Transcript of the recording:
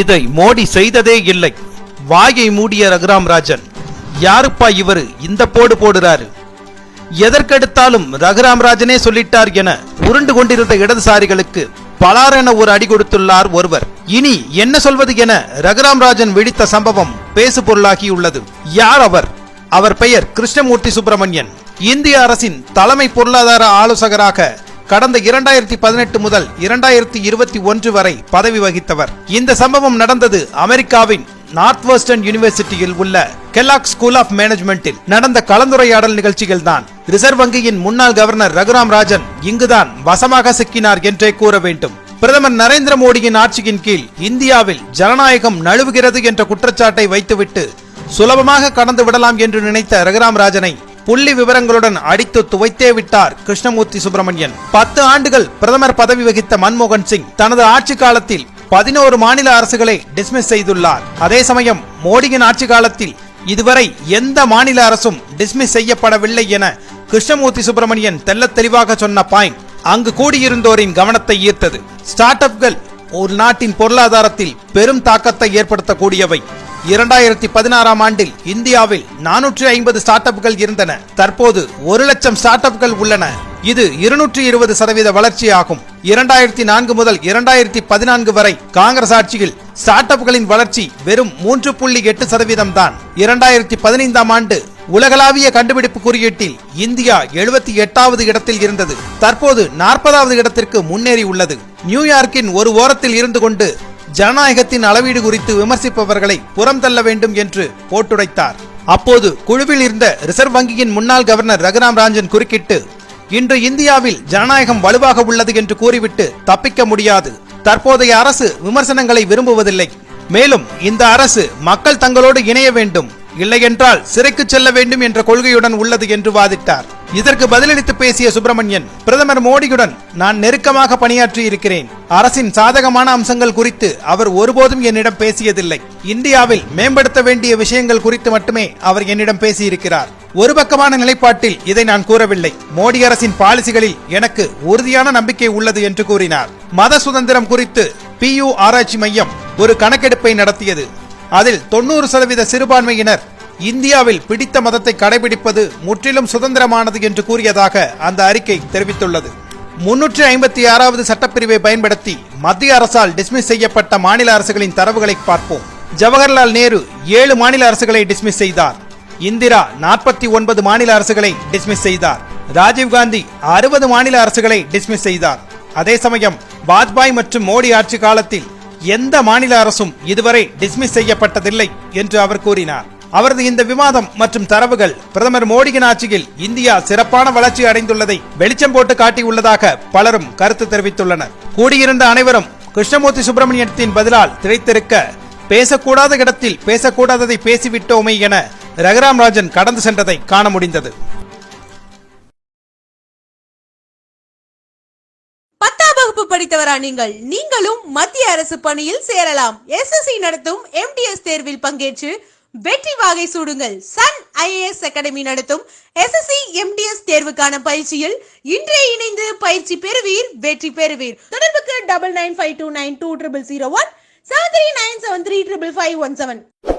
இதை மோடி செய்ததே இல்லை. வாயை மூடிய ரகுராம் ராஜன். யாருப்பா இவரு இந்த போடு போடுறாரு? எதற்கெடுத்தாலும் ரகுராம் ராஜனே சொல்லிட்டார் என உருண்டு கொண்டிருந்த இடதுசாரிகளுக்கு பலாரென ஒரு அடி கொடுத்துள்ளார் ஒருவர். இனி என்ன சொல்வது என ரகுராம் ராஜன் விழித்த சம்பவம் பேசு பொருளாகியுள்ளது. யார் அவர்? அவர் பெயர் கிருஷ்ணமூர்த்தி சுப்பிரமணியன். இந்திய அரசின் தலைமை பொருளாதார ஆலோசகராக கடந்த 2018 முதல் 2021 வரை பதவி வகித்தவர். இந்த சம்பவம் நடந்தது அமெரிக்காவின் நார்த் வெஸ்டர்ன் யூனிவர்சிட்டியில் உள்ள கெல்லாக் ஸ்கூல் ஆஃப் மேனேஜ்மெண்டில் நடந்த கலந்துரையாடல் நிகழ்ச்சிகள் தான். ரிசர்வ் வங்கியின் முன்னாள் கவர்னர் ரகுராம் ராஜன் இங்குதான் வசமாக சிக்கினார் என்றே கூற வேண்டும். பிரதமர் நரேந்திர மோடியின் ஆட்சியின் கீழ் இந்தியாவில் ஜனநாயகம் நழுவுகிறது என்ற குற்றச்சாட்டை வைத்துவிட்டு சுலபமாக கடந்து விடலாம் என்று நினைத்த ரகுராம் ராஜனை புள்ளி விவரங்களுடன் அடித்து துவைத்தே விட்டார் கிருஷ்ணமூர்த்தி சுப்பிரமணியன். 10 ஆண்டுகள் பிரதமர் பதவி வகித்த மன்மோகன் சிங் தனது ஆட்சி காலத்தில் 11 மாநில அரசுகளை டிஸ்மிஸ் செய்துள்ளார். அதே சமயம் மோடியின் ஆட்சி காலத்தில் இதுவரை எந்த மாநில அரசும் டிஸ்மிஸ் செய்யப்படவில்லை என கிருஷ்ணமூர்த்தி சுப்பிரமணியன் தெள்ளத் தெளிவாக சொன்ன பாயிண்ட் அங்கு கூடியிருந்தோரின் கவனத்தை ஈர்த்தது. ஸ்டார்ட் அப்கள் ஒரு நாட்டின் பொருளாதாரத்தில் பெரும் தாக்கத்தை ஏற்படுத்தக்கூடியவை. 2016ஆம் ஆண்டில் இந்தியாவில் 450 ஸ்டார்ட் அப்கள் இருந்தன. தற்போது 1 லட்சம் ஸ்டார்ட் அப்கள் உள்ளன. இது 220% வளர்ச்சி ஆகும். 2004 முதல் 2014 வரை காங்கிரஸ் ஆட்சியில் ஸ்டார்ட் அப்களின் வளர்ச்சி வெறும் 3.8% தான். 2015ஆம் ஆண்டு உலகளாவிய கண்டுபிடிப்பு குறியீட்டில் இந்தியா 78வது இடத்தில் இருந்தது. தற்போது 40வது இடத்திற்கு முன்னேறி உள்ளது. நியூயார்க்கின் ஒரு ஓரத்தில் இருந்து கொண்டு ஜனநாயகத்தின் அளவீடு குறித்து விமர்சிப்பவர்களை புறம் தள்ள வேண்டும் என்று போட்டுடைத்தார். அப்போது குழுவில் இருந்த ரிசர்வ் வங்கியின் முன்னாள் கவர்னர் ரகுராம் ராஜன் குறுக்கிட்டு, இன்று இந்தியாவில் ஜனநாயகம் வலுவாக உள்ளது என்று கூறிவிட்டு தப்பிக்க முடியாது. தற்போதைய அரசு விமர்சனங்களை விரும்புவதில்லை. மேலும் இந்த அரசு மக்கள் தங்களோடு இணைய வேண்டும், இல்லையென்றால் சிறைக்கு செல்ல வேண்டும் என்ற கொள்கையுடன் உள்ளது என்று வாதிட்டார். இதற்கு பதிலளித்து பேசிய சுப்பிரமணியன், பிரதமர் மோடியுடன் நான் நெருக்கமாக பணியாற்றி இருக்கிறேன். அரசின் சாதகமான அம்சங்கள் குறித்து அவர் ஒருபோதும் என்னிடம் பேசியதில்லை. இந்தியாவில் மேம்படுத்த வேண்டிய விஷயங்கள் குறித்து மட்டுமே அவர் என்னிடம் பேசியிருக்கிறார். ஒரு பக்கமான நிலைப்பாட்டில் இதை நான் கூறவில்லை. மோடி அரசின் பாலிசிகளில் எனக்கு உறுதியான நம்பிக்கை உள்ளது என்று கூறினார். மத சுதந்திரம் குறித்து PU ஆராய்ச்சி மையம் ஒரு கணக்கெடுப்பை நடத்தியது. அதில் 90% சிறுபான்மையினர் இந்தியாவில் பிடித்த மதத்தை கடைபிடிப்பது முற்றிலும் சுதந்திரமானது என்று கூறியதாக அந்த அறிக்கை தெரிவித்துள்ளது. 356வது சட்டப்பிரிவை பயன்படுத்தி மத்திய அரசால் டிஸ்மிஸ் செய்யப்பட்ட மாநில அரசுகளின் தரவுகளை பார்ப்போம். ஜவஹர்லால் நேரு 7 மாநில அரசுகளை டிஸ்மிஸ் செய்தார். இந்திரா 49 மாநில அரசுகளை டிஸ்மிஸ் செய்தார். ராஜீவ்காந்தி 60 மாநில அரசுகளை டிஸ்மிஸ் செய்தார். அதே சமயம் வாஜ்பாய் மற்றும் மோடி ஆட்சி காலத்தில் எந்த மாநில அரசும் இதுவரை டிஸ்மிஸ் செய்யப்பட்டதில்லை என்று அவர் கூறினார். அவரது இந்த விவாதம் மற்றும் தரவுகள் பிரதமர் மோடியின் ஆட்சியில் இந்தியா சிறப்பான வளர்ச்சி அடைந்துள்ளதை வெளிச்சம் போட்டு காட்டியுள்ளதாக பலரும் கருத்து தெரிவித்துள்ளனர். கூடியிருந்த அனைவரும் கிருஷ்ணமூர்த்தி சுப்பிரமணியத்தின் பதிலால் திரைத்திருக்க, பேசக்கூடாத இடத்தில் பேசக்கூடாததை பேசிவிட்டோமே என ரகுராம் ராஜன் கடந்து சென்றதை காண முடிந்தது. படித்தவரா நீங்களும் மத்திய அரசு பணியில் சேரலாம். SSC நடத்தும் MTS தேர்வில் பங்கேற்று வெற்றி வாகை சூடுங்கள். சன் IAS அகாடமி நடத்தும் SSC MTS தேர்வுக்கான பயிற்சியில் இன்றே இணைந்து பயிற்சி பெறுவீர், வெற்றி பெறுவீர். தொடர்புக்கு 9952920001 7397355517.